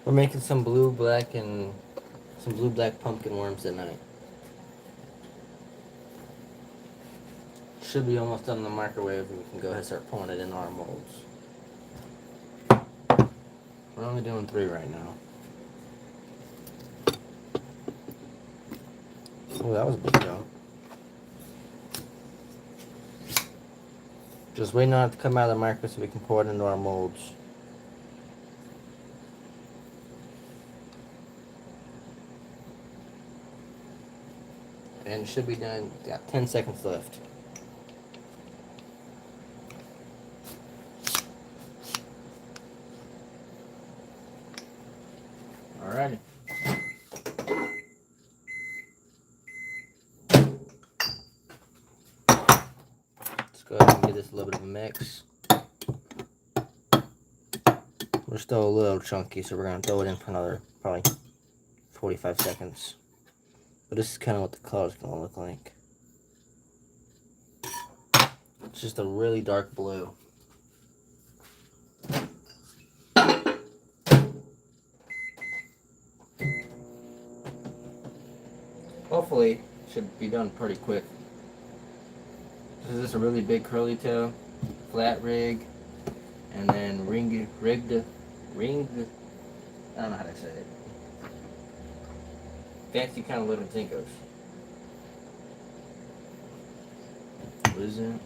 We're making some blue black pumpkin worms tonight. Should be almost done in the microwave, and we can go ahead and start pulling it in our molds. We're only doing 3 right now. Oh, that was a big jump. Just waiting on it to come out of the microwave so we can pour it into our molds. And it should be done. Got 10 seconds left. Alrighty. Let's go ahead and give this a little bit of a mix. We're still a little chunky, so we're going to throw it in for another probably 45 seconds. But this is kind of what the color is going to look like. It's just a really dark blue. Hopefully, it should be done pretty quick. This is just a really big curly tail, flat rig, and then ringed, I don't know how to say it. Fancy kind of little tinkos. What is it?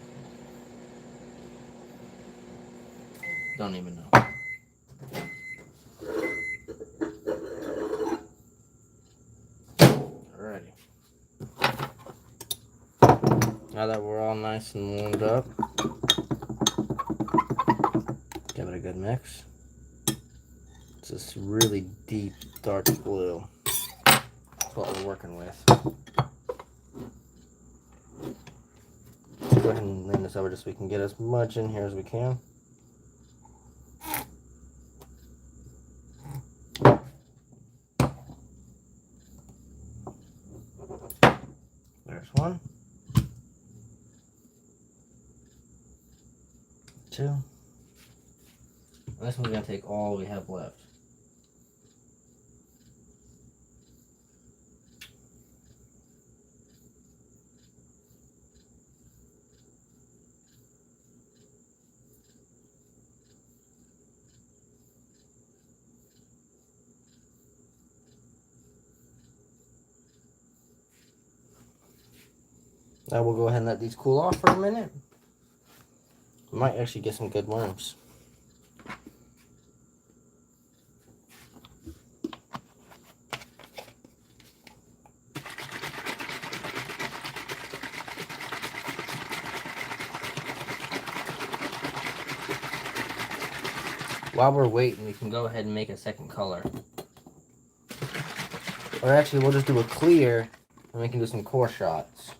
Don't even know. Alrighty. Now that we're all nice and warmed up, give it a good mix. It's this really deep, dark blue. That's what we're working with. Let's go ahead and lean this over just so we can get as much in here as we can. There's one. 2. And this one's gonna take all we have left. Now we'll go ahead and let these cool off for a minute. We might actually get some good worms. While we're waiting, we can go ahead and make a second color. Or actually, we'll just do a clear, and we can do some core shots.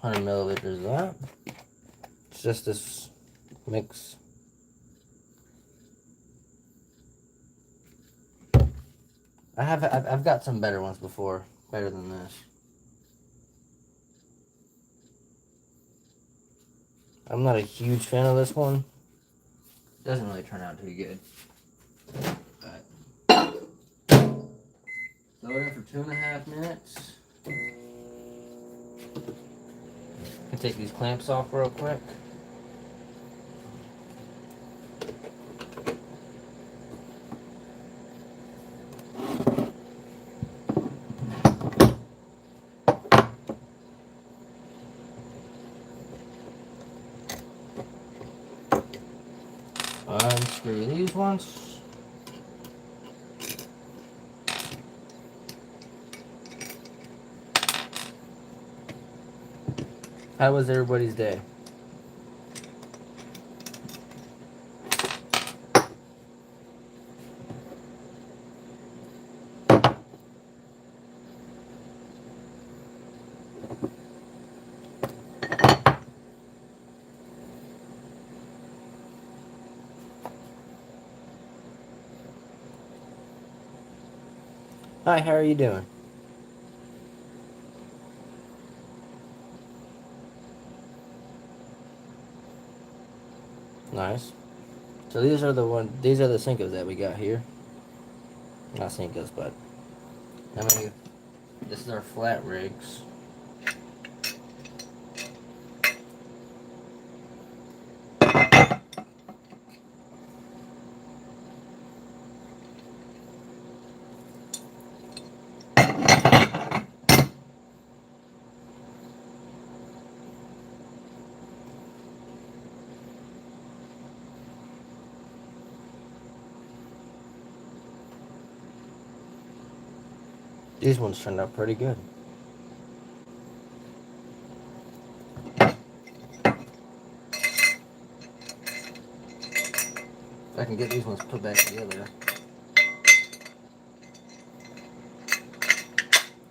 100 milliliters of that. It's just this mix. I've got some better ones before, better than this. I'm not a huge fan of this one. Doesn't really turn out too good. But throw it in for 2.5 minutes. I can take these clamps off real quick. Unscrew these ones. How was everybody's day? Hi, how are you doing? Nice. So these are the Senkos that we got here. Not Senkos, but this is our flat rigs. These ones turned out pretty good. If I can get these ones put back together.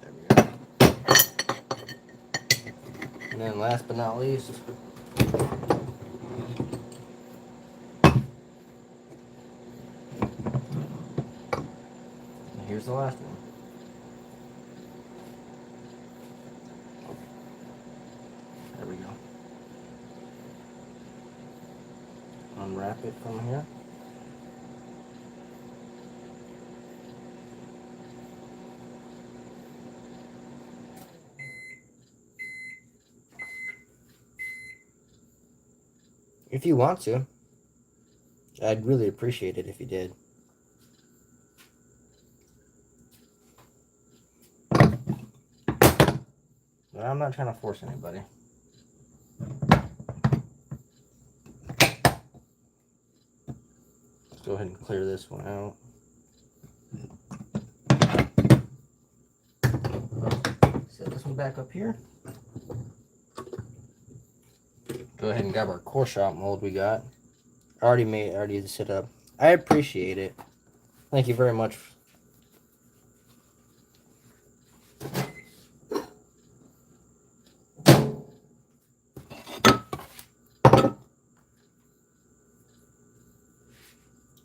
There we go. And then last but not least, and here's the last one. There we go. Unwrap it from here. If you want to, I'd really appreciate it if you did. But I'm not trying to force anybody. Let's go ahead and clear this one out. Set this one back up here. Go ahead and grab our core shot mold we got. Already set up. I appreciate it. Thank you very much.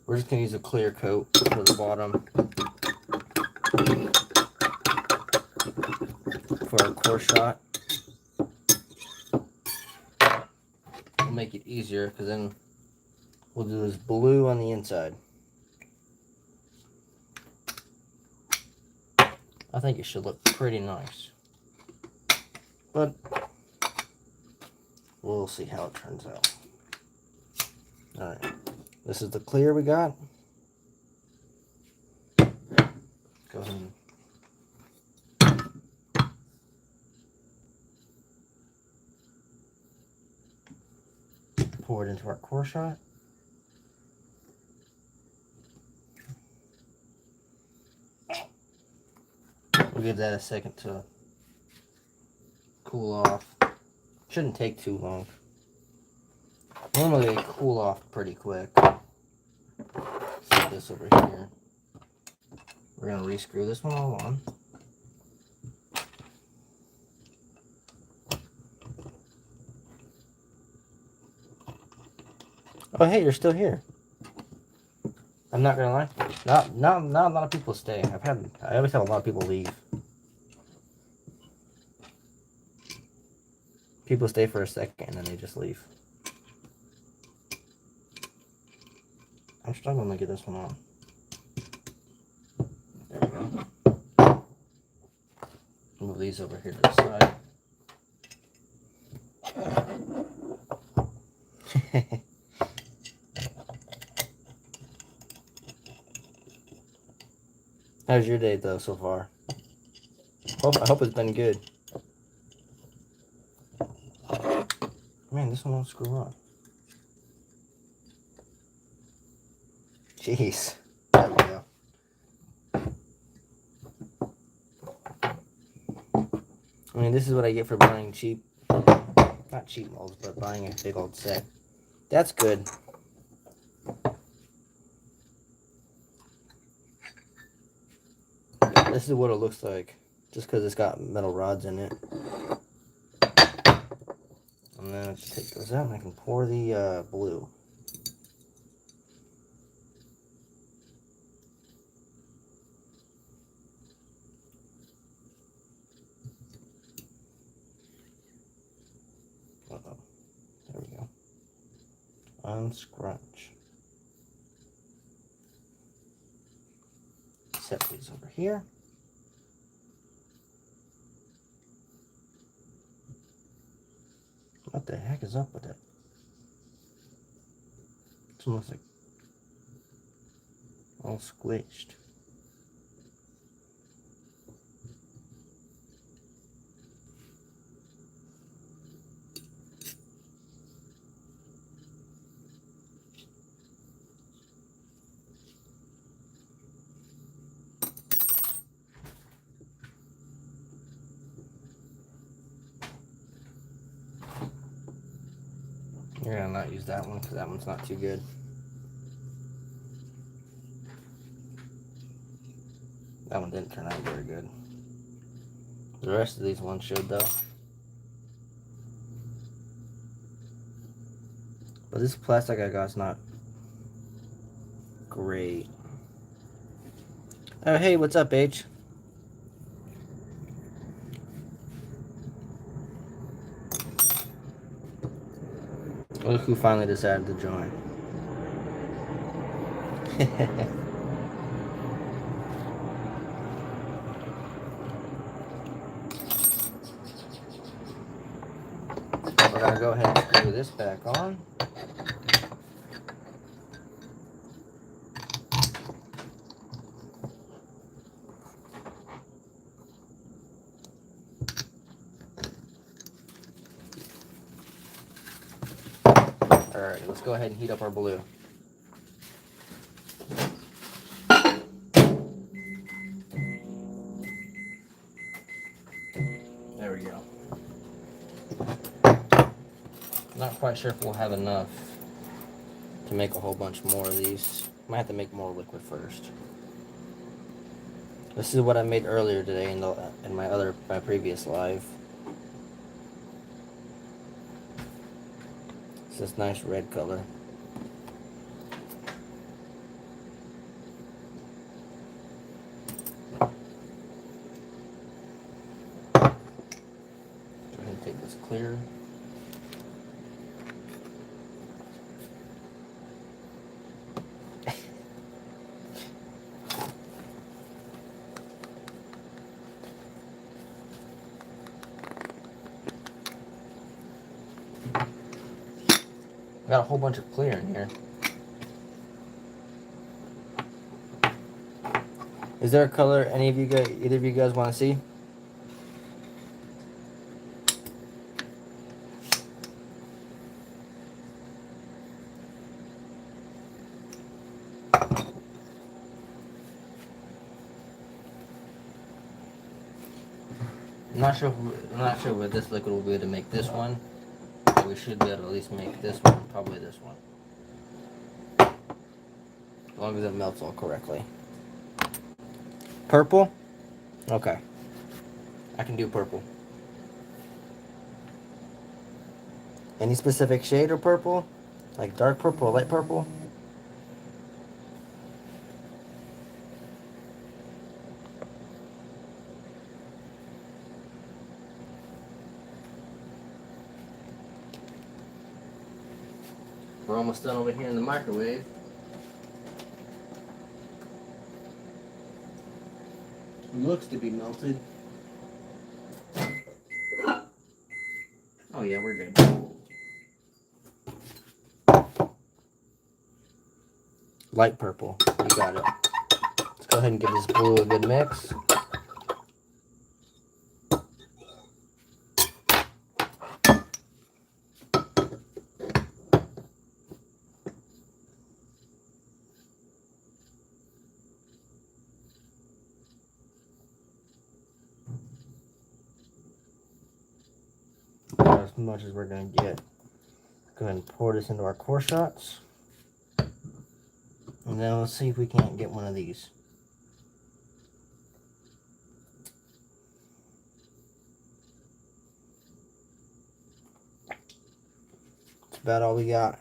We're just gonna use a clear coat for the bottom for our core shot. make it easier because then we'll do this blue on the inside. I think it should look pretty nice, but we'll see how it turns out. Alright, this is the clear we got. Go ahead and pour it into our core shot. We'll give that a second to cool off. Shouldn't take too long. Normally they cool off pretty quick. Set this over here. We're going to re-screw this one all on. Oh hey, you're still here. I'm not gonna lie. Not a lot of people stay. I always have a lot of people leave. People stay for a second and then they just leave. I'm struggling to get this one on. There we go. Move these over here to the side. How's your day though so far? I hope it's been good. Man, this one won't screw up. Jeez. There we go. I mean, this is what I get for buying cheap, not cheap molds, but buying a big old set. That's good. This is what it looks like, just because it's got metal rods in it. And then let's take those out and I can pour the blue. Uh-oh. There we go. Unscrunch. Set these over here. What the heck is up with it? It's almost like all squished. You're gonna not use that one because that one's not too good. That one didn't turn out very good. The rest of these ones should though. But this plastic I got is not great. Oh hey, what's up, H? Look who finally decided to join. We're gonna go ahead and screw this back on. Alright, let's go ahead and heat up our blue. There we go. Not quite sure if we'll have enough to make a whole bunch more of these. Might have to make more liquid first. This is what I made earlier today in my previous live. It's this nice red color. Go ahead and take this clear. Got a whole bunch of clear in here. Is there a color either of you guys want to see? I'm not sure what this liquid will be to make this one. But we should be able to at least make this one, probably this one. As long as it melts all correctly. Purple? Okay. I can do purple. Any specific shade of purple? Like dark purple, light purple? We're almost done over here in the microwave. It looks to be melted. Oh yeah, we're good. Light purple. You got it. Let's go ahead and give this blue a good mix. As much as we're going to get. Go ahead and pour this into our core shots. And then let's see if we can't get one of these. That's about all we got.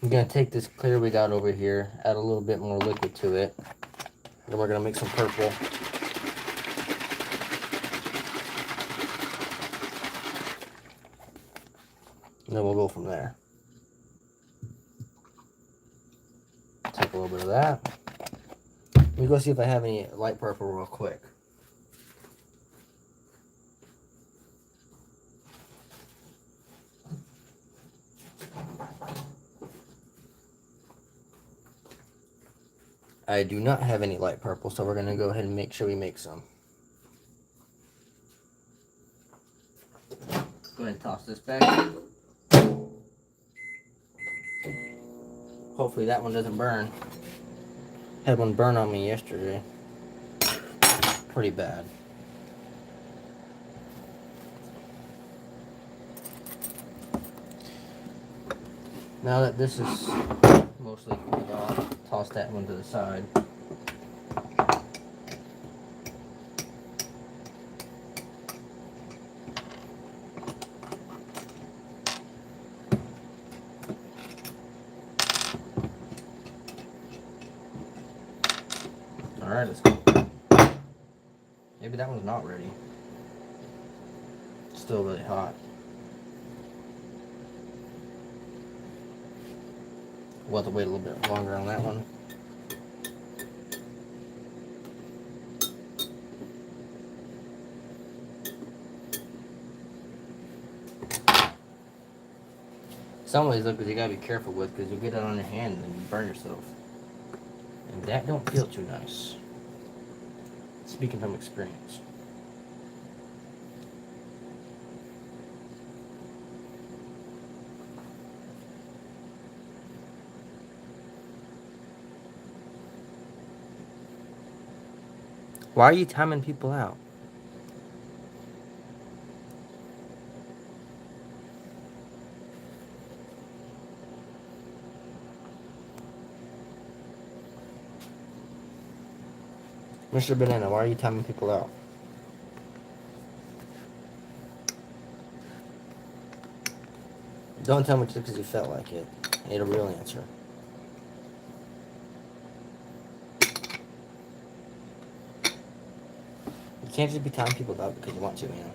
I'm going to take this clear we got over here, add a little bit more liquid to it. Then we're going to make some purple. And then we'll go from there. Take a little bit of that. Let me go see if I have any light purple real quick. I do not have any light purple, so we're going to go ahead and make sure we make some. Go ahead and toss this back. Hopefully that one doesn't burn. Had one burn on me yesterday. Pretty bad. Now that this is mostly cooled off, toss that one to the side. Alright, let's go. Maybe that one's not ready. It's still really hot. We'll have to wait a little bit longer on that one. Some of these liquids you gotta be careful with because you'll get it on your hand and you burn yourself. And that don't feel too nice. Speaking from experience. Why are you timing people out? Mr. Banana, why are you timing people out? Don't tell me just because you felt like it. I need a real answer. You can't just be timing people out because you want to, man.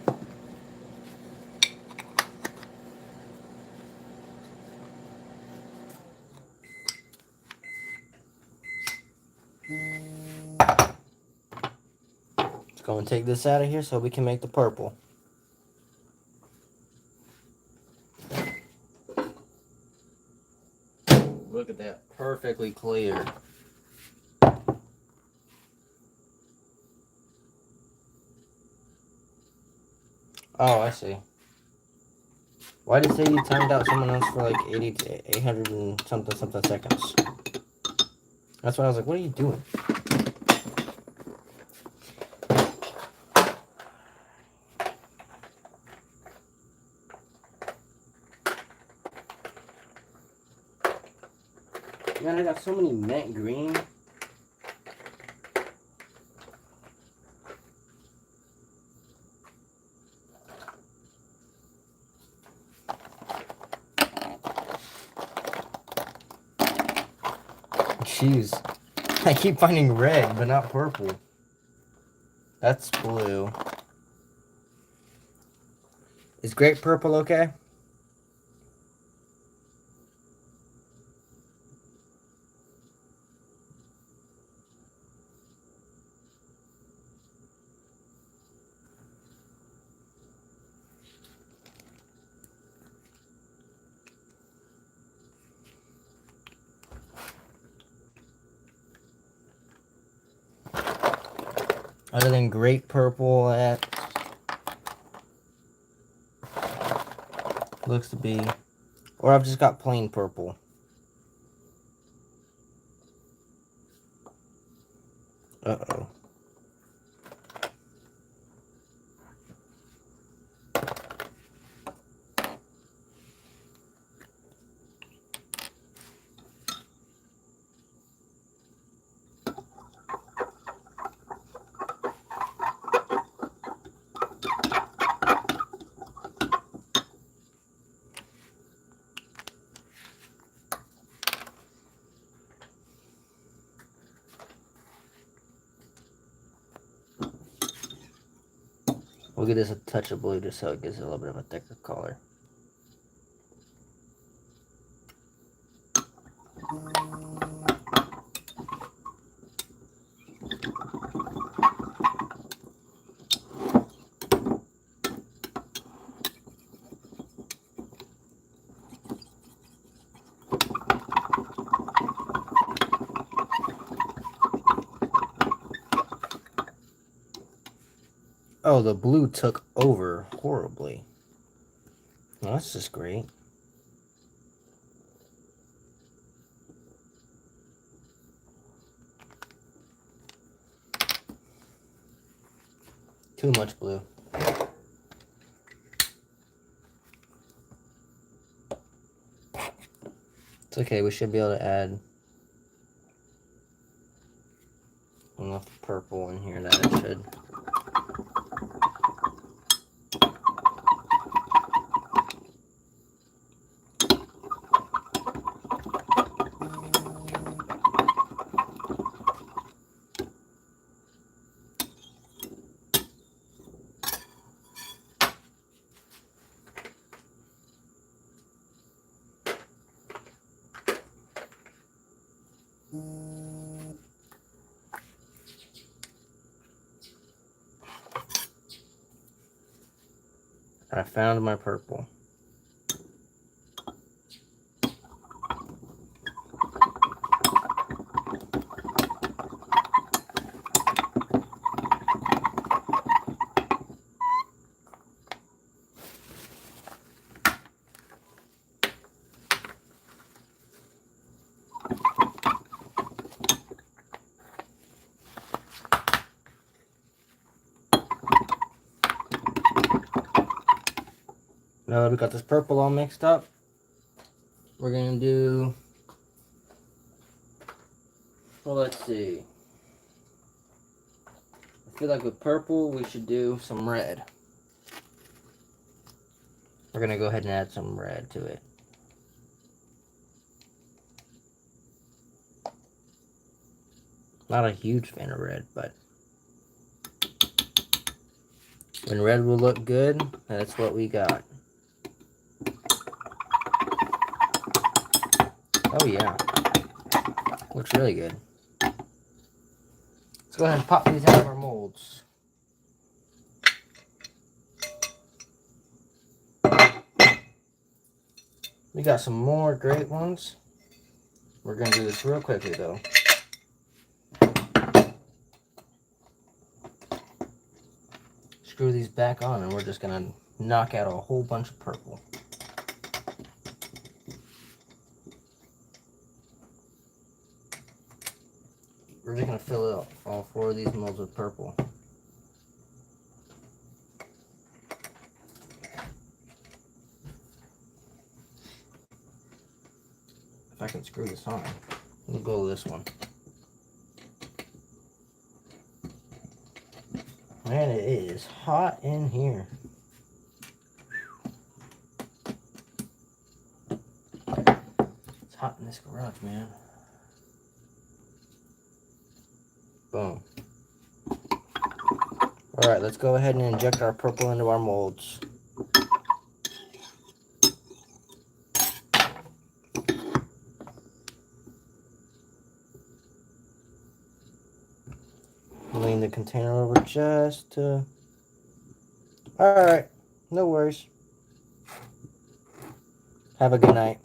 go and take this out of here so we can make the purple. Look at that, perfectly clear. Oh, I see. Why did it say you timed out someone else for like 80 to 800 and something seconds? That's why I was like, what are you doing? Man, I got so many mint green. Jeez. I keep finding red, but not purple. That's blue. Is grape purple okay? Other than grape purple, that looks to be... Or I've just got plain purple. Uh-oh. We'll give this a touch of blue just so it gives it a little bit of a thicker color. Oh, the blue took over horribly. Well, that's just great. Too much blue. It's okay, we should be able to add enough purple in here that it should. I found my purple. Now that we got this purple all mixed up, we're gonna do, well, let's see. I feel like with purple, we should do some red. We're gonna go ahead and add some red to it. Not a huge fan of red, but when red will look good, that's what we got. Oh yeah, looks really good. Let's go ahead and pop these out of our molds. We got some more great ones. We're going to do this real quickly, though. Screw these back on, and we're just going to knock out a whole bunch of purple. We're just going to fill out all 4 of these molds with purple. If I can screw this on, we'll go with this one. Man, it is hot in here. It's hot in this garage, man. Boom. Alright, let's go ahead and inject our purple into our molds. Lean the container over just to... Alright, no worries. Have a good night.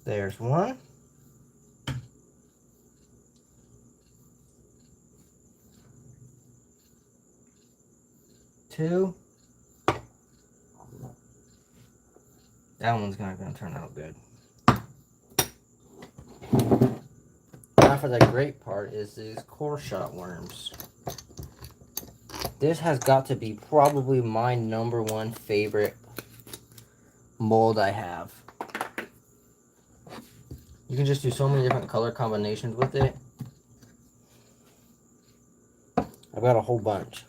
There's one. Two. That one's not going to turn out good. Now for the great part is these core shot worms. This has got to be probably my #1 favorite mold I have. You can just do so many different color combinations with it. I've got a whole bunch.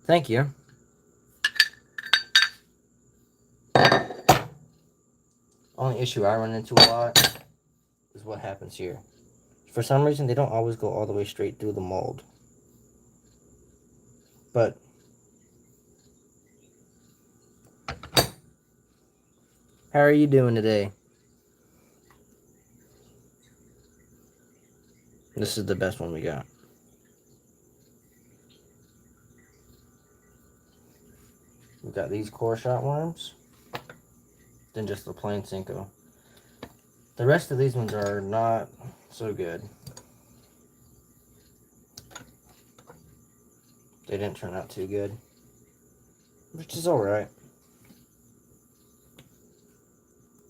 Thank you. Only issue I run into a lot is what happens here. For some reason, they don't always go all the way straight through the mold. But how are you doing today? This is the best one we got. We've got these core shot worms. Then just the plain Cinco. The rest of these ones are not so good. They didn't turn out too good, which is alright.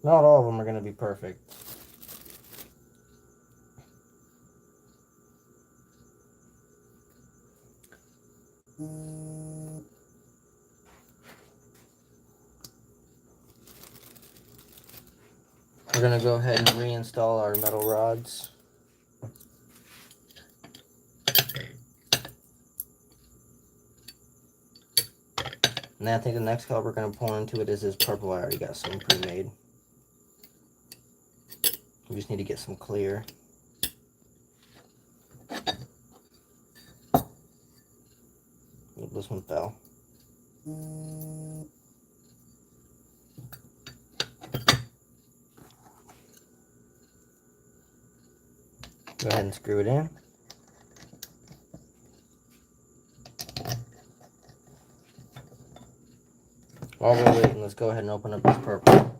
Not all of them are going to be perfect. We're going to go ahead and reinstall our metal rods. And then I think the next color we're going to pour into it is this purple. I already got some pre-made. We just need to get some clear. Oop, this one fell. Go ahead and screw it in. While we're waiting, let's go ahead and open up this purple.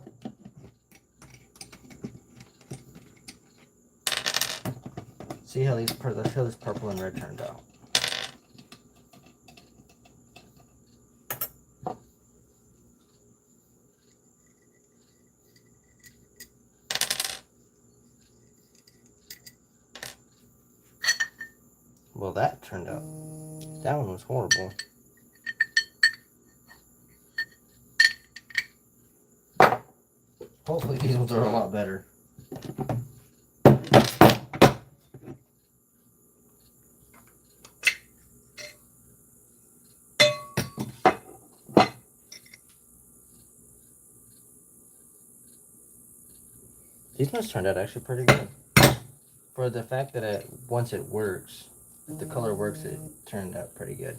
See how these this purple and red turned out. Well, that turned out. That one was horrible. Hopefully these ones are a lot better. These ones turned out actually pretty good. For the fact that once it works, if the color works, it turned out pretty good.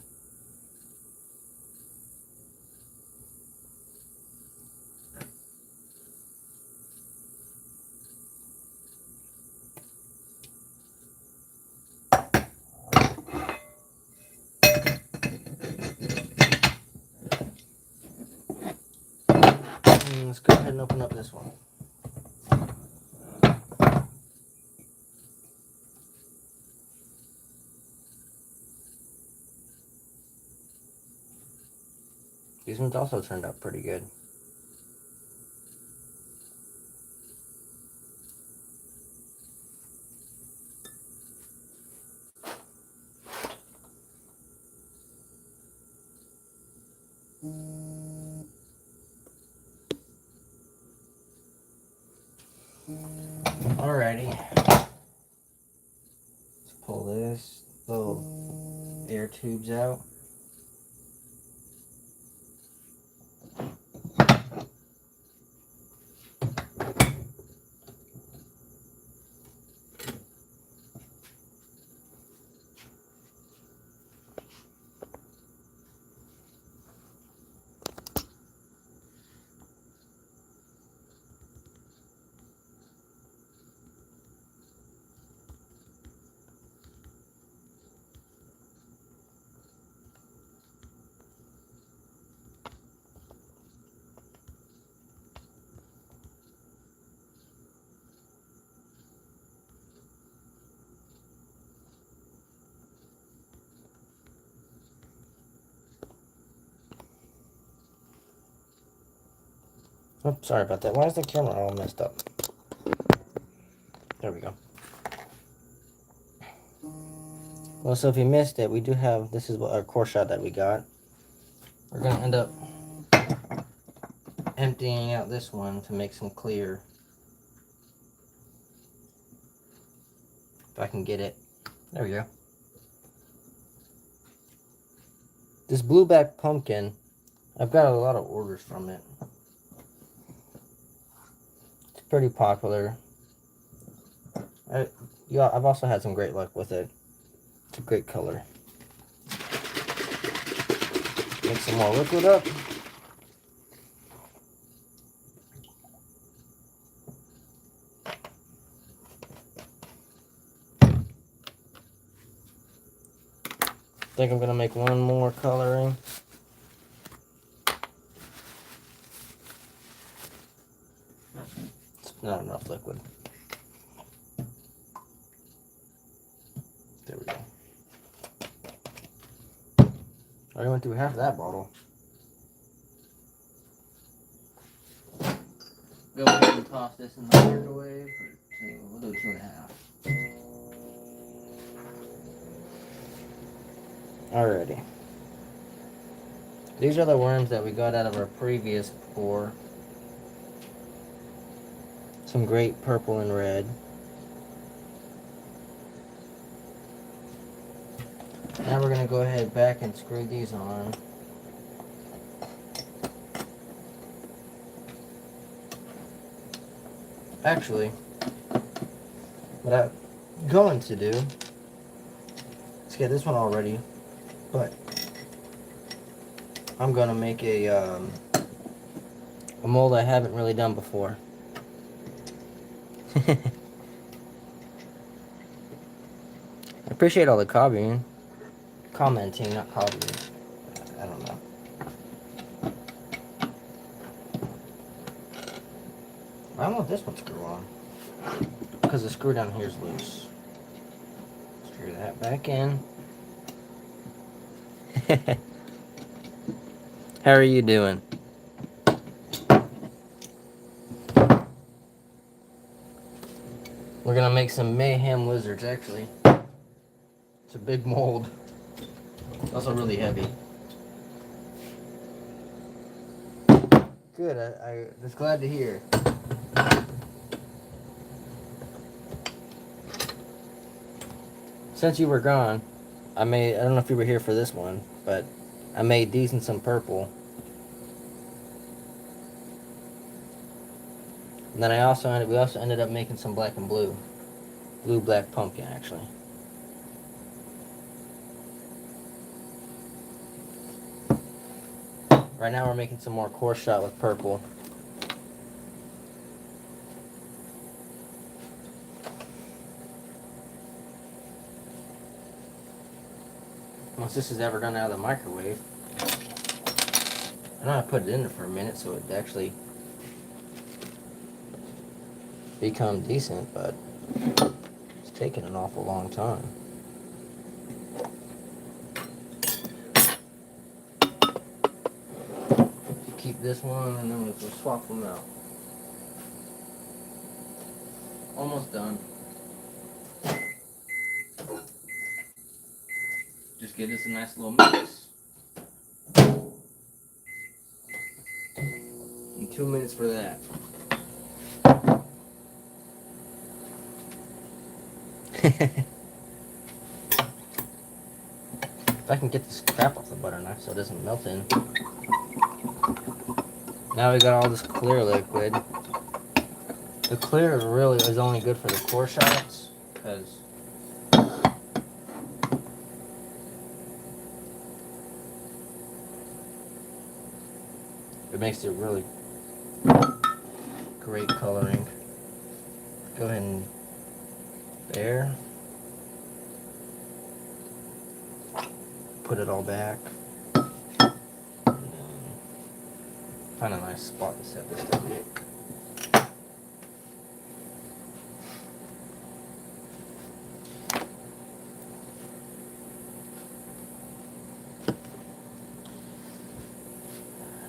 let's go ahead and open up this one. These ones also turned out pretty good. Alrighty. Let's pull this little air tubes out. Oh, sorry about that. Why is the camera all messed up? There we go. Well, so if you missed it, we do have, this is what our core shot that we got. We're going to end up emptying out this one to make some clear. If I can get it. There we go. This blueback pumpkin, I've got a lot of orders from it. It's pretty popular. I've also had some great luck with it. It's a great color. Mix some more liquid up. I think I'm going to make one more coloring. It's not enough liquid. There we go. I already went through half of that bottle. Go ahead and toss this in the microwave for we'll do 2.5. Alrighty. These are the worms that we got out of our previous pour. Some great purple and red. Now we're going to go ahead back and screw these on. Actually, what I'm going to do, let's get this one all ready, but I'm going to make a mold I haven't really done before. I appreciate all the commenting, not copying. I don't know. I don't know if this one screw on, because the screw down here is loose. Screw that back in. How are you doing? We're gonna make some mayhem lizards, actually. It's a big mold. It's also really heavy. Good, I was glad to hear. Since you were gone, I don't know if you were here for this one, but I made these in some purple. And then we also ended up making some black and blue. Blue-black pumpkin, actually. Right now we're making some more core shot with purple. Once this is ever done out of the microwave, I know I put it in there for a minute so it actually become decent, but it's taken an awful long time. Keep this one, and then we'll swap them out. Almost done. Just give this a nice little mix. And 2 minutes for that. If I can get this crap off the butter knife so it doesn't melt in. Now we got all this clear liquid. The clear really is only good for the core shots, because it makes it really great coloring. Go ahead and there. Put it all back. Find a nice spot to set this stuff in.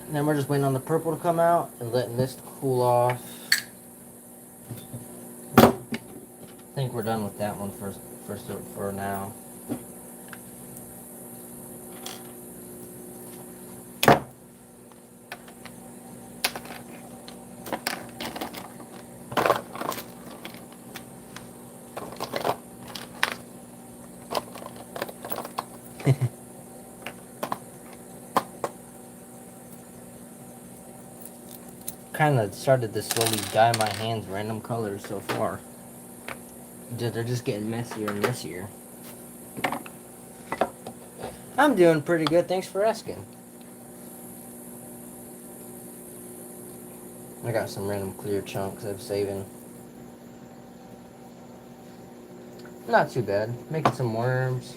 And then we're just waiting on the purple to come out and letting this cool off. I think we're done with that one for now. Kind of started to slowly dye my hands random colors so far. They're just getting messier and messier. I'm doing pretty good, thanks for asking. I got some random clear chunks I'm saving. Not too bad. Making some worms.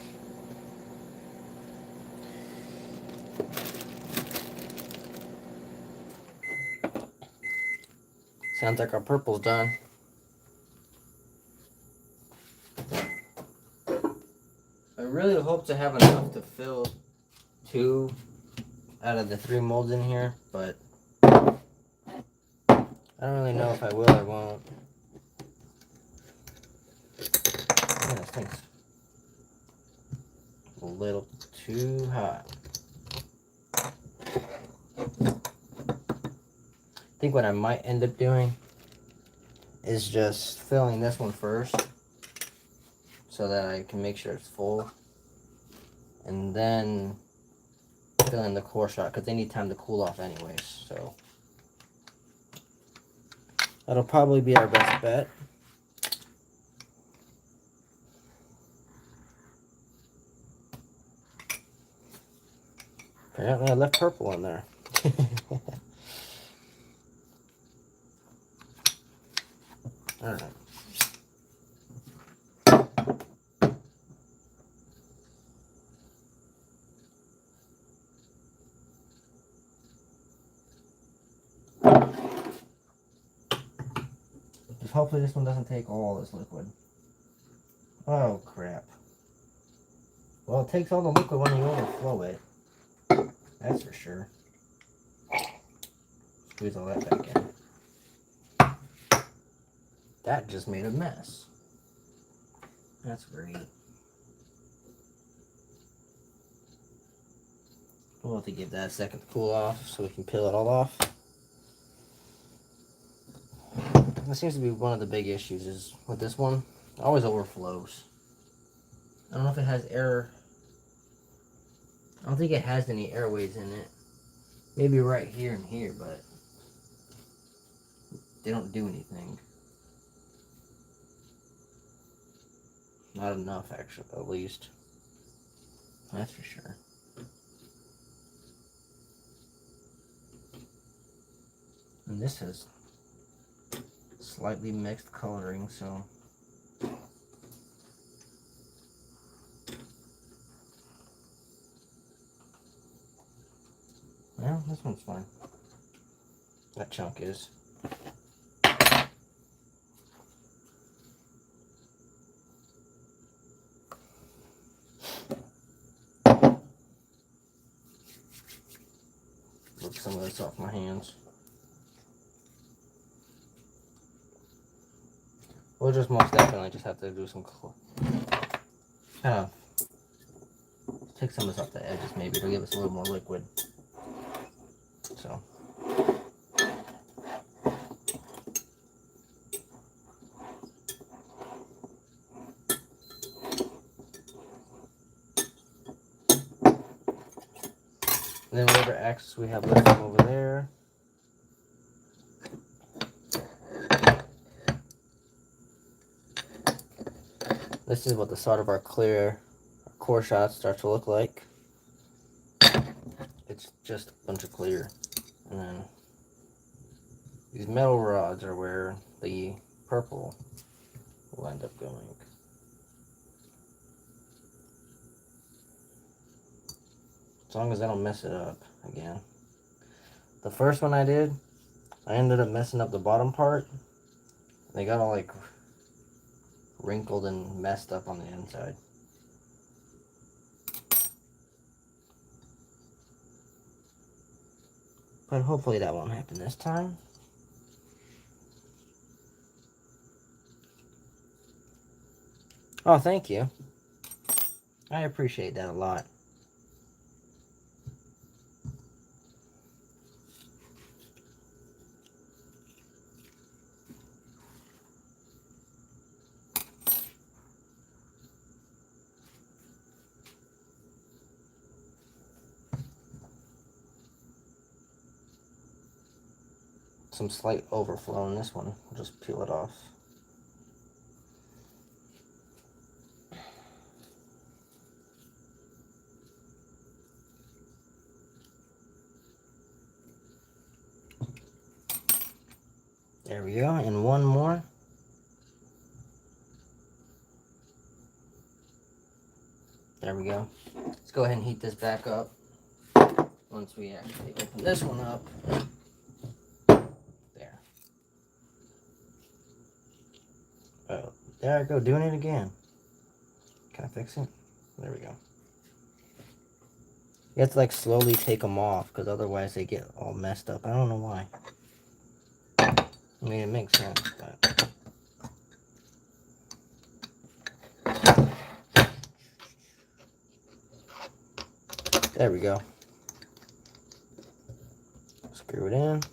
Sounds like our purple's done. I really hope to have enough to fill 2 out of the 3 molds in here, but I don't really know if I will or won't. Yeah, this thing's a little too hot. I think what I might end up doing is just filling this one first so that I can make sure it's full, and then fill in the core shot because they need time to cool off anyways, so that'll probably be our best bet. Apparently I left purple in there. Alright. Just hopefully this one doesn't take all this liquid. Oh crap. Well, it takes all the liquid when you overflow it. That's for sure. Squeeze all that back in. That just made a mess. That's great. We'll have to give that a second to cool off so we can peel it all off. That seems to be one of the big issues is with this one. It always overflows. I don't know if it has air. I don't think it has any airways in it. Maybe right here and here, but they don't do anything. Not enough, actually, at least. That's for sure. And this has slightly mixed coloring, so well, this one's fine. That chunk is. some of this off my hands. We'll just most definitely just have to do some kind of take some of this off the edges maybe to give us a little more liquid. So. And then whatever excess we have left over there. This is what the side of our clear core shot starts to look like. It's just a bunch of clear. And then these metal rods are where the purple will end up going. As long as I don't mess it up again. The first one I did, I ended up messing up the bottom part. They got all like wrinkled and messed up on the inside. But hopefully that won't happen this time. Oh, thank you. I appreciate that a lot. Some slight overflow in this one. We'll just peel it off. There we go, and one more. There we go. Let's go ahead and heat this back up. Once we actually open this one up. There. Oh, there I go, doing it again. Can I fix it? There we go. You have to like slowly take them off because otherwise they get all messed up. I don't know why. I mean, it makes sense, but... There we go. Screw it in.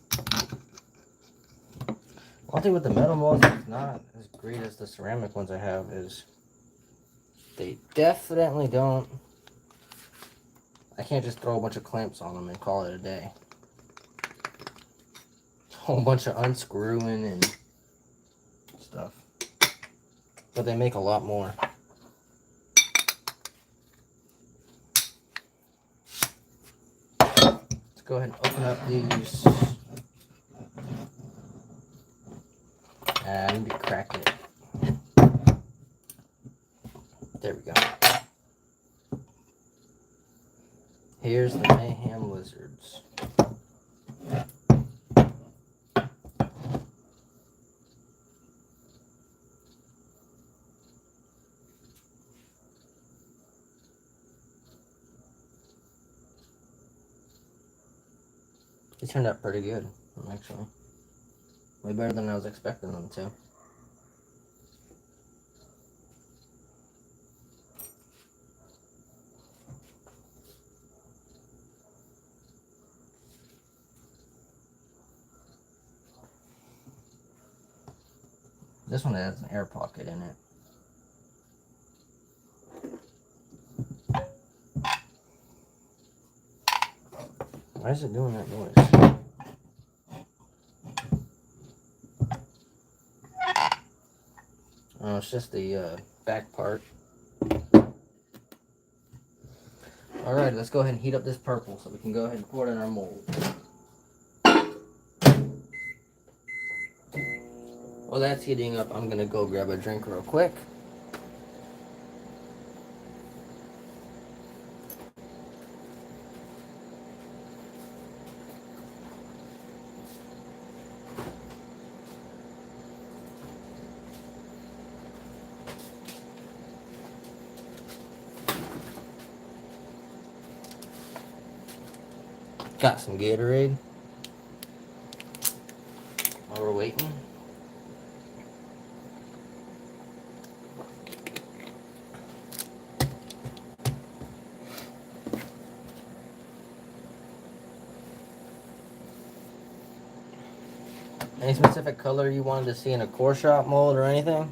One thing with the metal molds that's not as great as the ceramic ones I have is they definitely don't... I can't just throw a bunch of clamps on them and call it a day. Whole bunch of unscrewing and stuff. But they make a lot more. Let's go ahead and open up these. And crack it. There we go. Here's the Mayhem Lizards. They turned out pretty good, actually. Way better than I was expecting them to. This one has an air pocket in it. Why is it doing that noise? Oh, it's just the back part. Alright, let's go ahead and heat up this purple so we can go ahead and pour it in our mold. While that's heating up, I'm going to go grab a drink real quick. Got some Gatorade while we're waiting. Any specific color you wanted to see in a core shot mold or anything?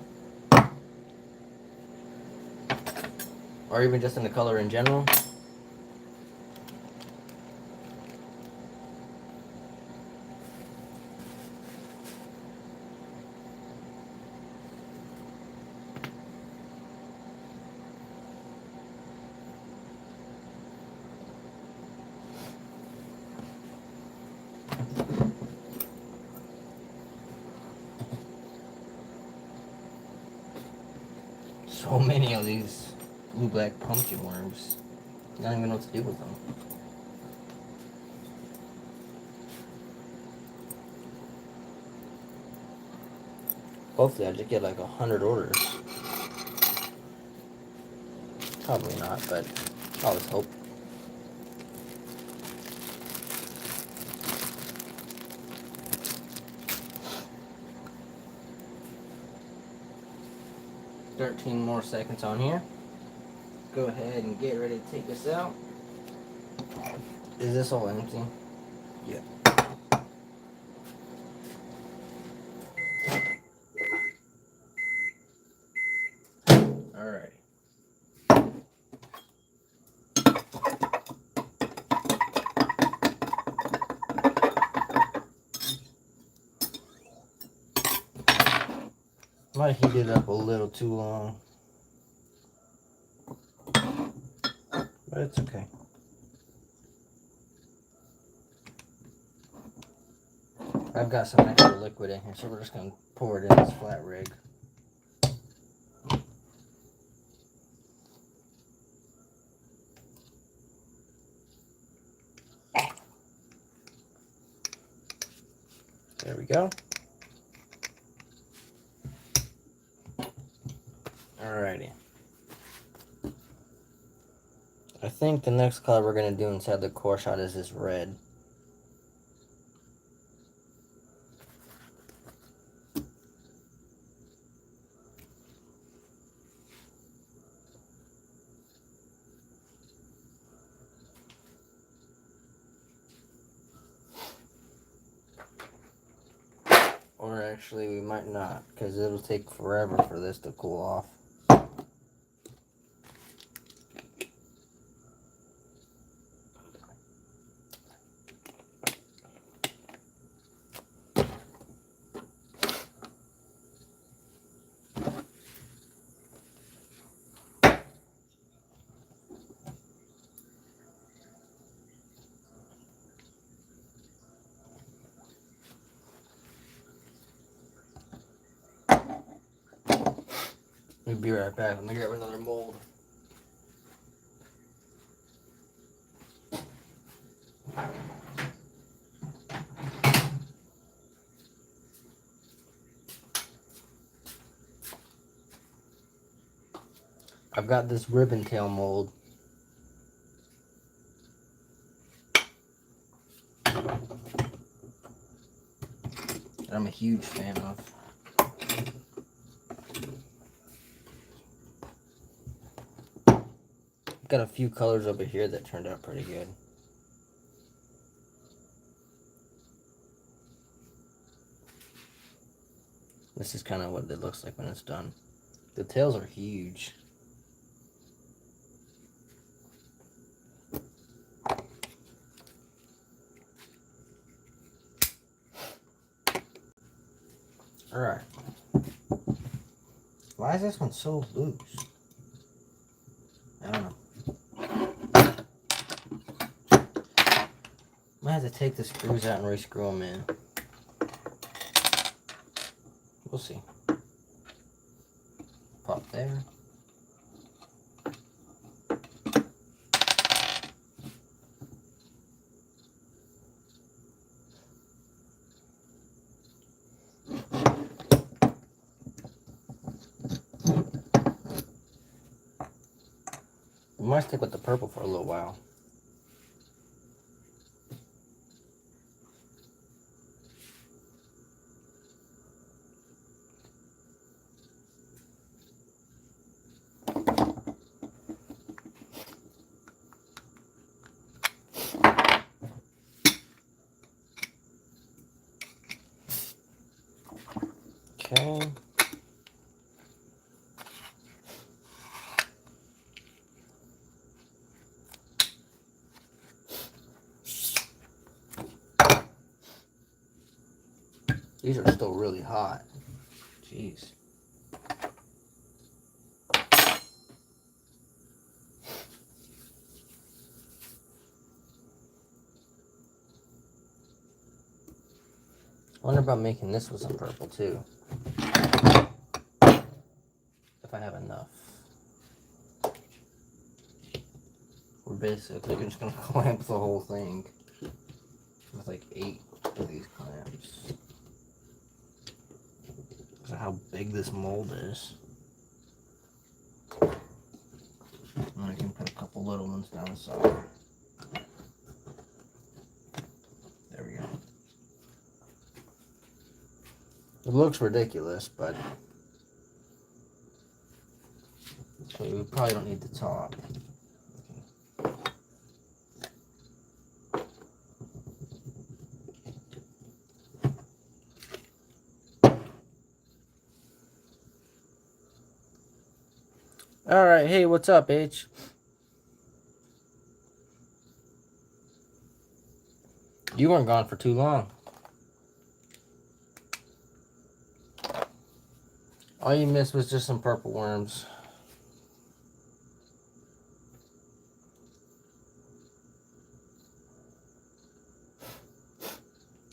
Or even just in the color in general? So many of these blue black pumpkin worms. I don't even know what to do with them. Hopefully I just get like 100 orders. Probably not, but I always hope. $13 more seconds on here. Go ahead and get ready to take this out. Is this all empty? Yeah. Alrighty. Might heat it up a little too long, but it's okay. I've got some extra liquid in here, so we're just gonna pour it in this flat rig. There we go. Alrighty. I think the next color we're going to do inside the core shot is this red. Or actually we might not, because it'll take forever for this to cool off. We'll be right back. Let me grab another mold. I've got this ribbon tail mold. That I'm a huge fan of. Got a few colors over here that turned out pretty good. This is kind of what it looks like when it's done. The tails are huge. Alright. Why is this one so loose? I don't know. Might have to take the screws out and re-screw them in. We'll see. Pop there. We might stick with the purple for a little while. Okay. These are still really hot. Jeez. I wonder about making this with some purple too. If I have enough. We're basically just gonna clamp the whole thing with like 8 of these clamps. So how big this mold is. And I can put a couple little ones down the side. There we go. It looks ridiculous, but okay, we probably don't need the top. All right, hey, what's up, H? You weren't gone for too long. All you missed was just some purple worms.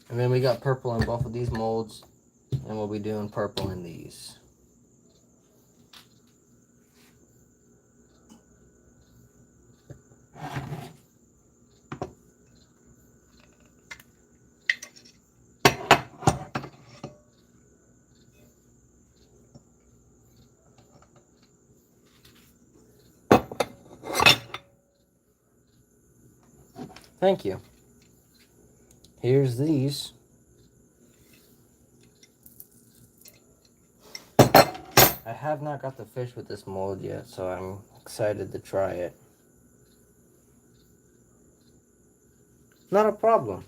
And then we got purple in both of these molds, and we'll be doing purple in these. Thank you. Here's these. I have not got the fish with this mold yet, so I'm excited to try it. Not a problem.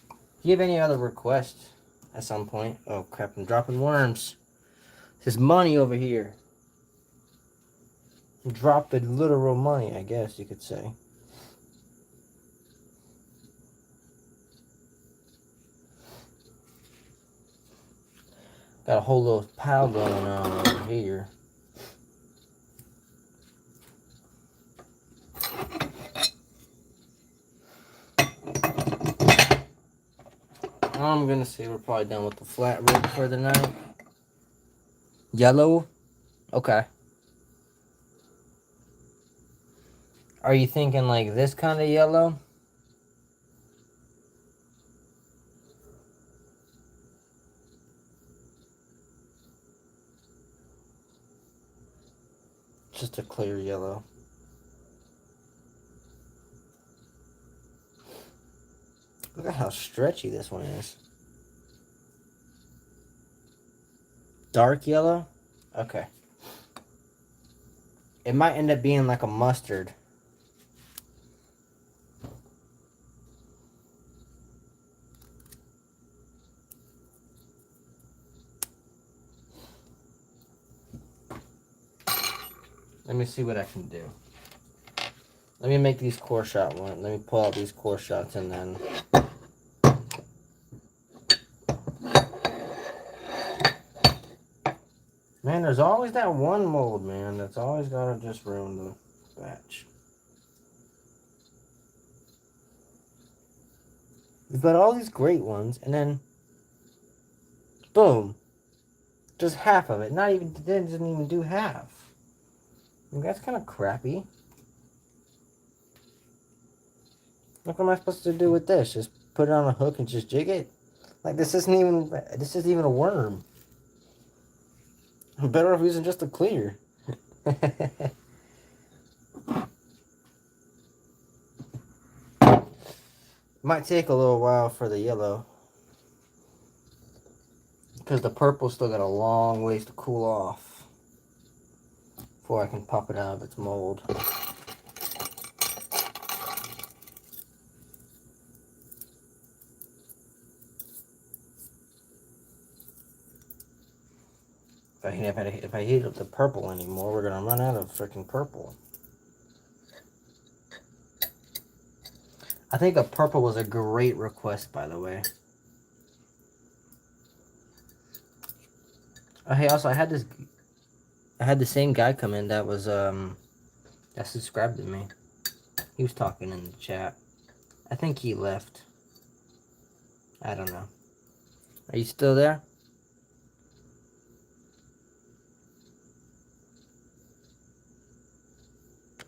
If you have any other requests at some point. Oh crap, I'm dropping worms. There's money over here. I'm dropping literal money, I guess you could say. Got a whole little pile going on over here. I'm gonna say we're probably done with the flat rig for the night. Yellow? Okay. Are you thinking like this kind of yellow? Just a clear yellow. Look at how stretchy this one is. Dark yellow? Okay. It might end up being like a mustard. Let me see what I can do. Let me make these core shot one. Let me pull out these core shots and then... Man, there's always that one mold, man, that's always gotta just ruin the batch. We've got all these great ones, and then... boom. Just half of it. Not even... They didn't even do half. I mean, that's kind of crappy. What am I supposed to do with this? Just put it on a hook and just jig it? Like, this isn't even a worm. I'm better off using just a clear. Might take a little while for the yellow. Because the purple still got a long ways to cool off. Before I can pop it out of its mold. If I heat up the purple anymore, we're gonna run out of freaking purple. I think a purple was a great request, by the way. Oh, hey, also I had the same guy come in that was that subscribed to me. He was talking in the chat. I think he left. I don't know. Are you still there?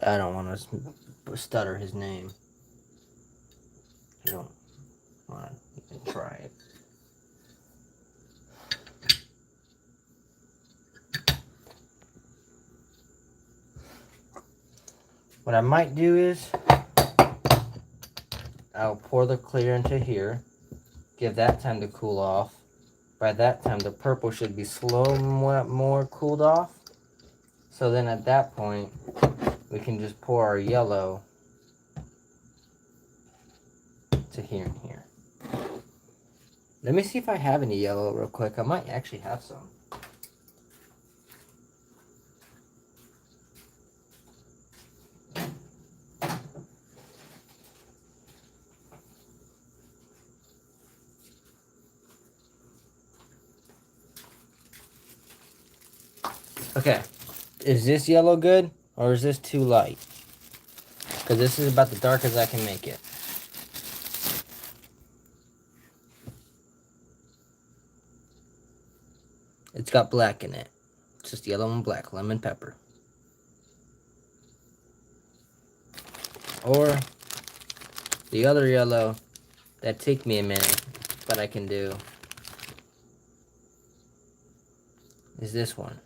I don't want to stutter his name. I don't want to even try it. What I might do is I'll pour the clear into here, give that time to cool off. By that time, the purple should be somewhat more cooled off. So then at that point, we can just pour our yellow to here and here. Let me see if I have any yellow real quick. I might actually have some. Okay, is this yellow good or is this too light? Because this is about the darkest I can make it. It's got black in it. It's just yellow and black, lemon pepper. Or the other yellow that take me a minute, but I can do, is this one.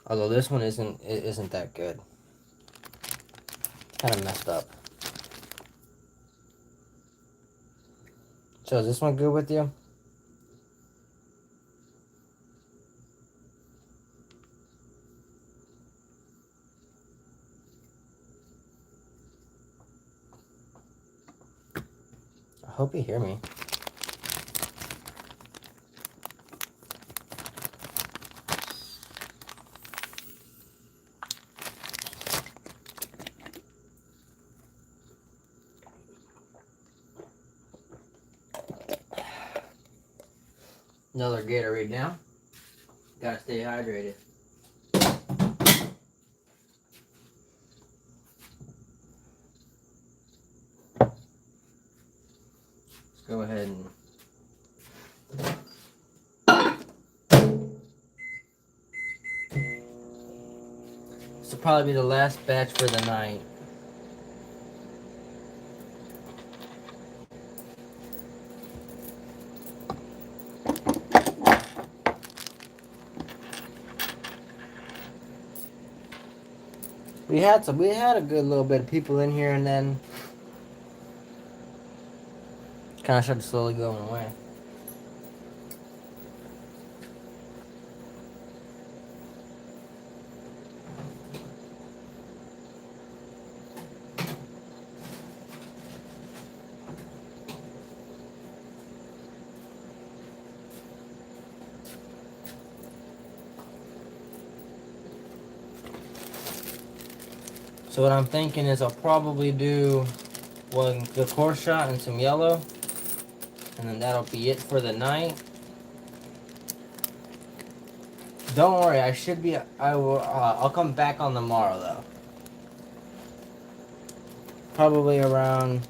Although this one isn't that good. Kind of messed up. So is this one good with you? I hope you hear me. Another Gatorade now. Gotta stay hydrated. Let's go ahead and this will probably be the last batch for the night. We had a good little bit of people in here, and then kind of started slowly going away. So what I'm thinking is I'll probably do one the core shot and some yellow, and then that'll be it for the night. Don't worry, I'll come back on tomorrow though. Probably around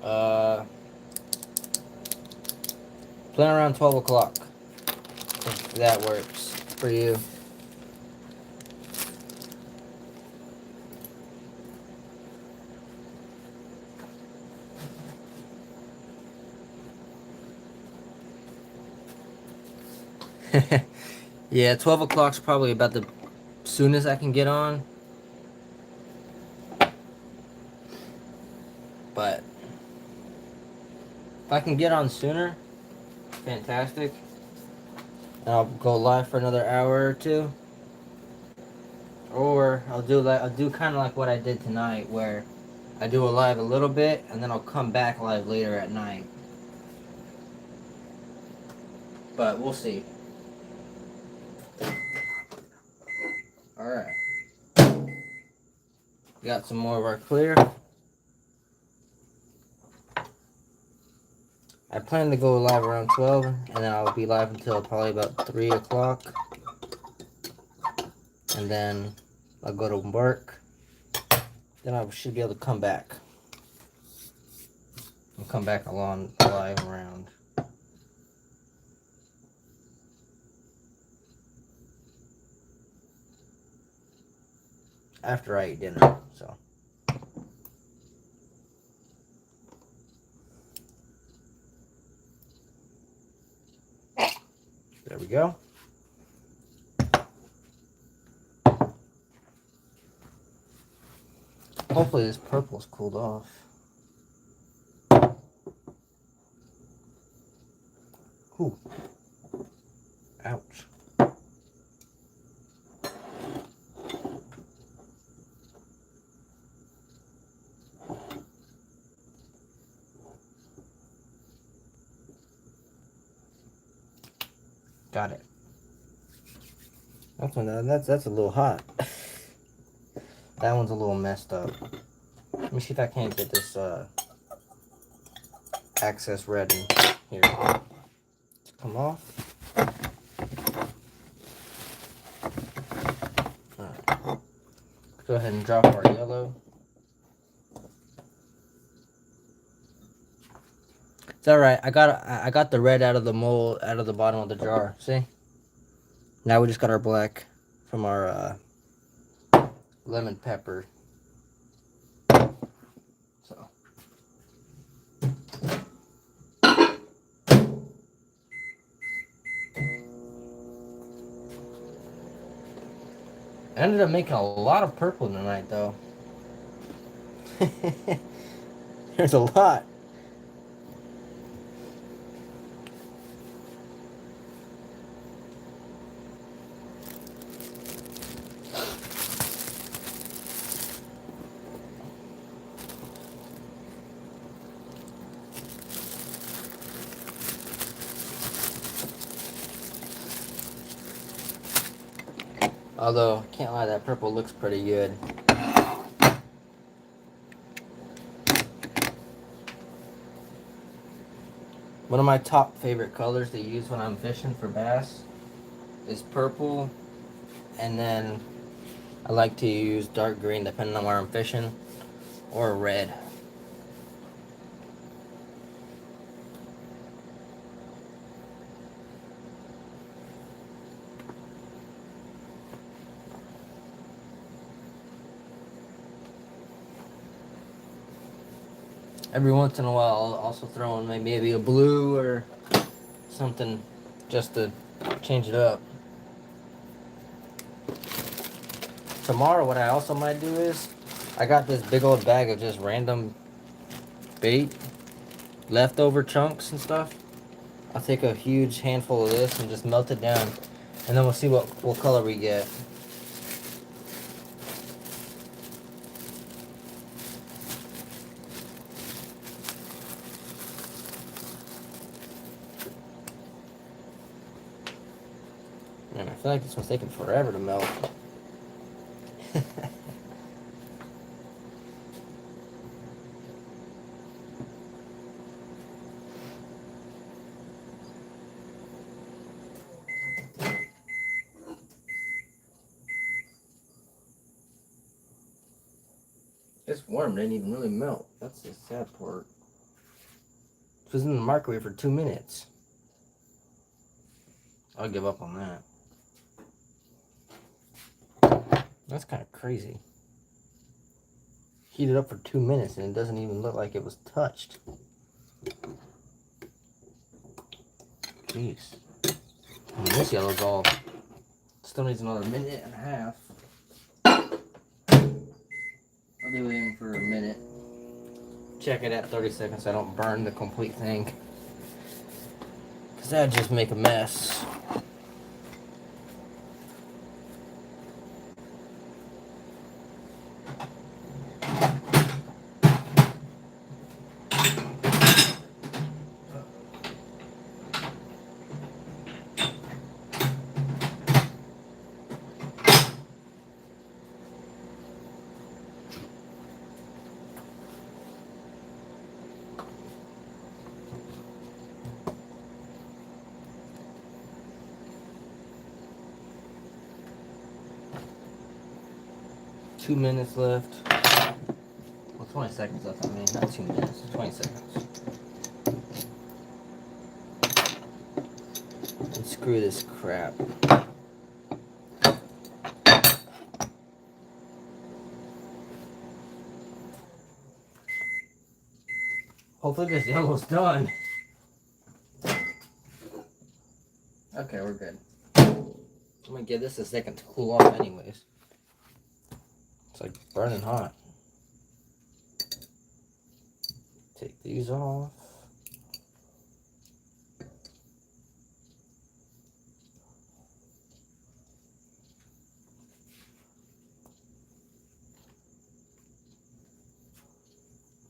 plan around 12 o'clock. If that works for you. Yeah, 12 o'clock's probably about the soonest I can get on. But if I can get on sooner, fantastic. And I'll go live for another hour or two. Or I'll do kind of like what I did tonight, where I do a live a little bit and then I'll come back live later at night. but we'll see. Alright. Got some more of our clear. I plan to go live around 12, and then I'll be live until probably about 3 o'clock. And then I'll go to work. Then I should be able to come back. And come back along live around. After I eat dinner, so. There we go. Hopefully this purple's cooled off. Ooh. Ouch. Got it. That's a little hot. That one's a little messed up. Let me see if I can't get this access red in here. Come off. Alright. Go ahead and drop our yellow. It's alright. I got the red out of the mold, out of the bottom of the jar. See? Now we just got our black from our lemon pepper. So. I ended up making a lot of purple tonight, though. There's a lot. Although, can't lie, that purple looks pretty good. One of my top favorite colors to use when I'm fishing for bass is purple, and then I like to use dark green depending on where I'm fishing, or red. Every once in a while, I'll also throw in maybe a blue or something just to change it up. Tomorrow, what I also might do is, I got this big old bag of just random bait, leftover chunks and stuff. I'll take a huge handful of this and just melt it down, and then we'll see what color we get. Man, I feel like this one's taking forever to melt. It's warm, it didn't even really melt. That's the sad part. It was in the microwave for 2 minutes. I'll give up on that. That's kind of crazy. Heat it up for 2 minutes and it doesn't even look like it was touched. Jeez. And this yellow's all... Still needs another minute and a half. I'll do it in for a minute. Check it at 30 seconds so I don't burn the complete thing. Because that'd just make a mess. 2 minutes left. Well, 20 seconds left, I mean, not 2 minutes, 20 seconds. And screw this crap. Hopefully this yellow's done. Okay, we're good. I'm gonna give this a second to cool off anyways. It's like burning hot. Take these off.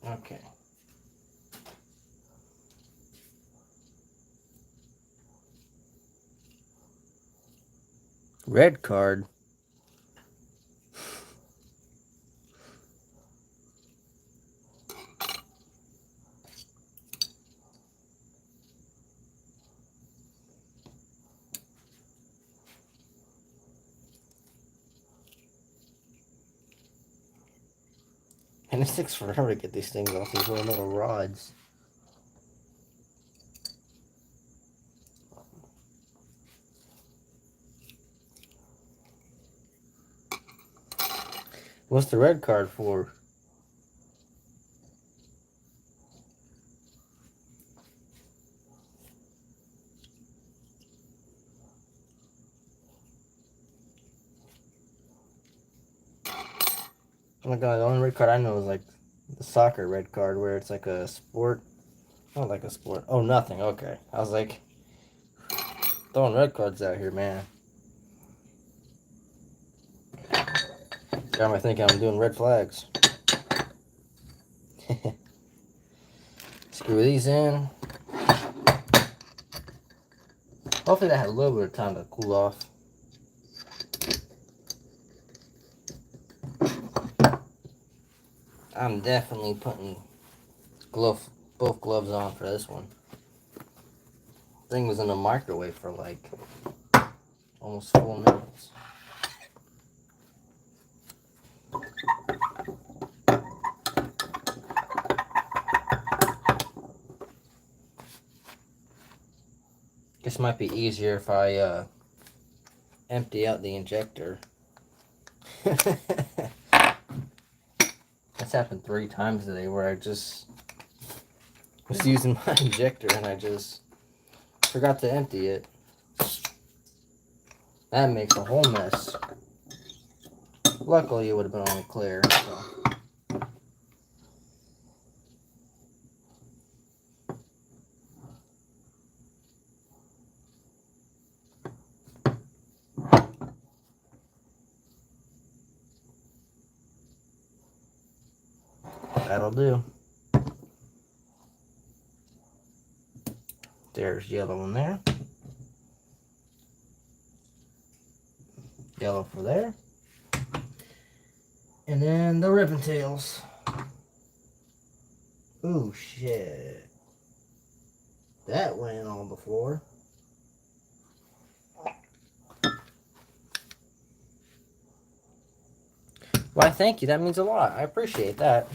Okay. Red card. And it takes forever to get these things off these little rods. What's the red card for? Oh my god, the only red card I know is like the soccer red card where it's like a sport. Not like a sport. Oh, nothing. Okay. I was like, throwing red cards out here, man. Got me thinking I'm doing red flags. Screw these in. Hopefully that had a little bit of time to cool off. I'm definitely putting both gloves on for this one. Thing was in the microwave for like almost 4 minutes. This might be easier if I empty out the injector. That's happened 3 times today where I just was using my injector and I just forgot to empty it. That makes a whole mess. Luckily it would have been only clear. So. That'll do. There's yellow in there. Yellow for there. And then the ribbon tails. Ooh, shit. That went on the floor. Why, thank you. That means a lot. I appreciate that.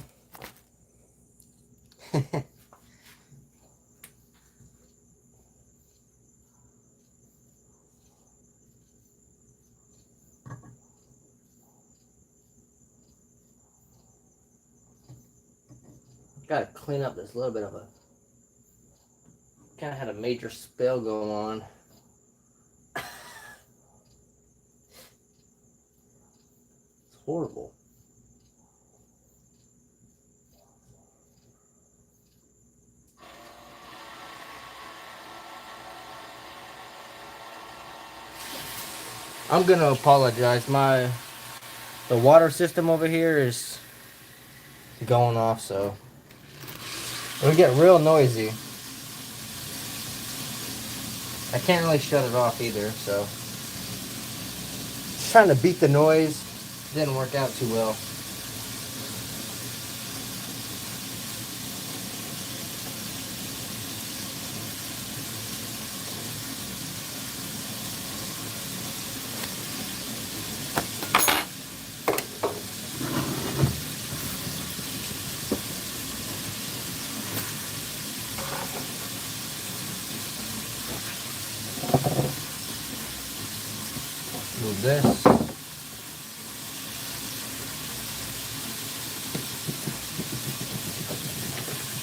Gotta clean up this little bit of a... Kind of had a major spill going on. It's horrible. I'm gonna apologize. The water system over here is going off, so it'll get real noisy. I can't really shut it off either, so just trying to beat the noise didn't work out too well. this.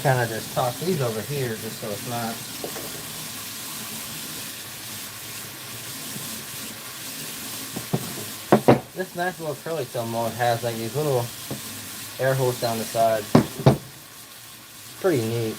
Kind of just toss these over here just so it's not. This nice little curly tail mold has like these little air holes down the side. Pretty neat.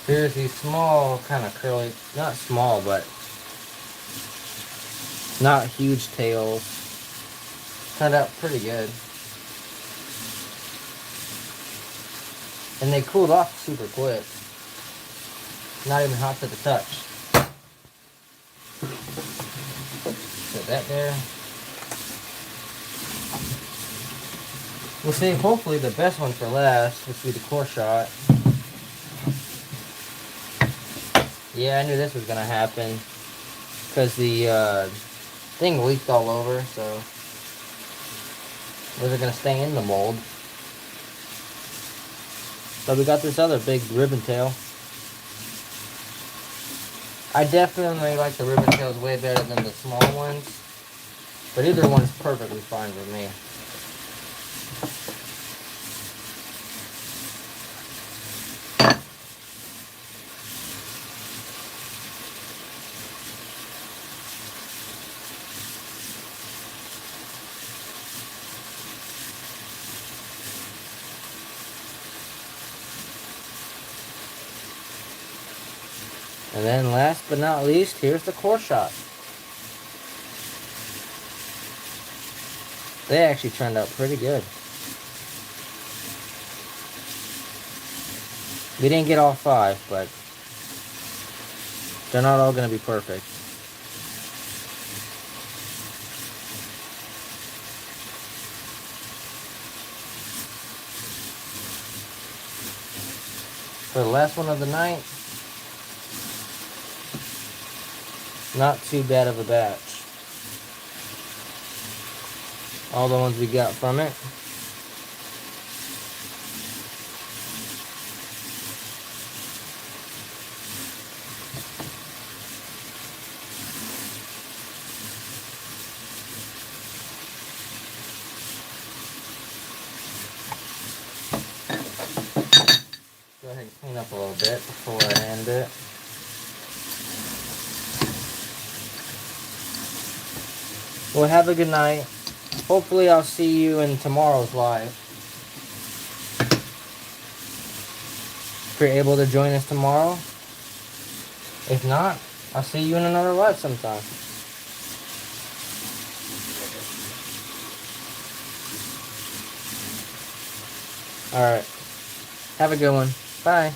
Here's these small, kind of curly, not small, but not huge tails. Turned out pretty good. And they cooled off super quick. Not even hot to the touch. Put that there. We'll save hopefully the best one for last, which will be the core shot. Yeah, I knew this was gonna happen because the thing leaked all over, so was it gonna stay in the mold? But we got this other big ribbon tail. I definitely like the ribbon tails way better than the small ones, but either one's perfectly fine with me. And then last but not least, here's the core shot. They actually turned out pretty good. We didn't get all 5, but they're not all going to be perfect. For the last one of the night, not too bad of a batch. All the ones we got from it. Go ahead and clean up a little bit before I end it. Well, have a good night. Hopefully I'll see you in tomorrow's live. If you're able to join us tomorrow. If not, I'll see you in another live sometime. Alright. Have a good one. Bye.